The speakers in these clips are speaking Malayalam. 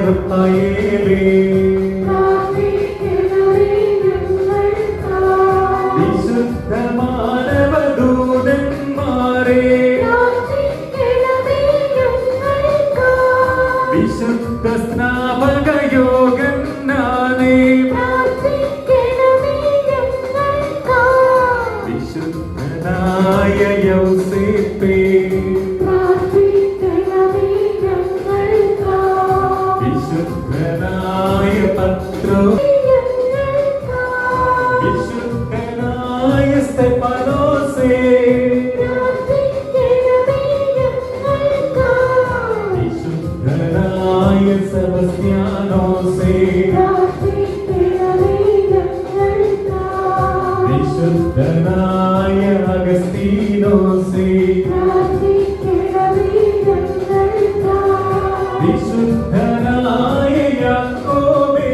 റഫായേലേ വിശുദ്ധ മാനവദൂതന്മാരെ വിശുദ്ധ സ്നാപക യോഗന്നാനേ വിശുദ്ധനായ യൗസേപ്പേ വിശുദ്ധനായ പത്രോ വിശുദ്ധനായ സ്തെഫാനോസേ വിശുദ്ധനായ സെബസ്ത്യാനോസേ വിശുദ്ധനായ അഗസ്തീനോസേ വിശുദ്ധനായ യാക്കോബേ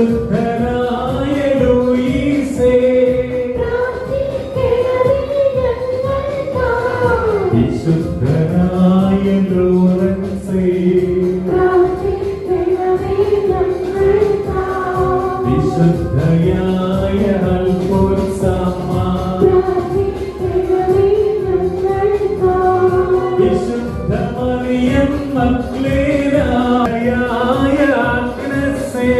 വിശുദ്ധനായ ലൂയിസേ വിശുദ്ധനായ ലോറൻസേ വിശുദ്ധയായ അൽഫോൻസാമ്മ വിശുദ്ധ മറിയം മഗ്ദലേനായ അഗ്നസേ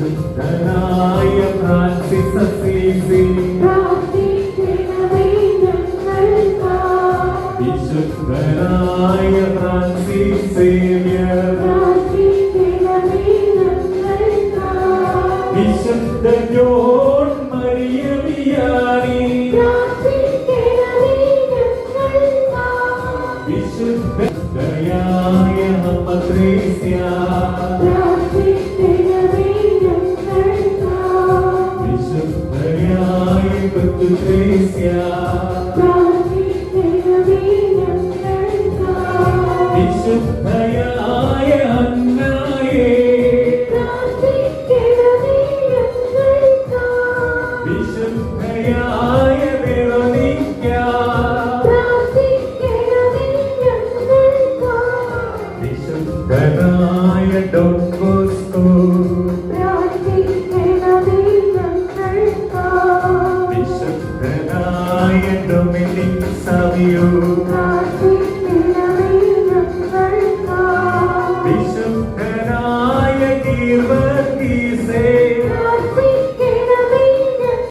വിശുദ്ധനായ ഫ്രാൻസിസ് അസീസി വിശുദ്ധനായ ഫ്രാൻസിസ് സേവ്യർ വിശുദ്ധ ജോൺ മരിയ വിയാനി വിശുദ്ധയായ പത്രീസ്യ വിശുദ്ധയായ പത്രീസ്യ വിശുദ്ധയായ അന്നായേ വിശുദ്ധയായ വെറോനിക്ക വിശുദ്ധനായ ഡോൺ ബോസ്കോ വിശുദ്ധനായ ഡൊമിനിക് സാവിയോ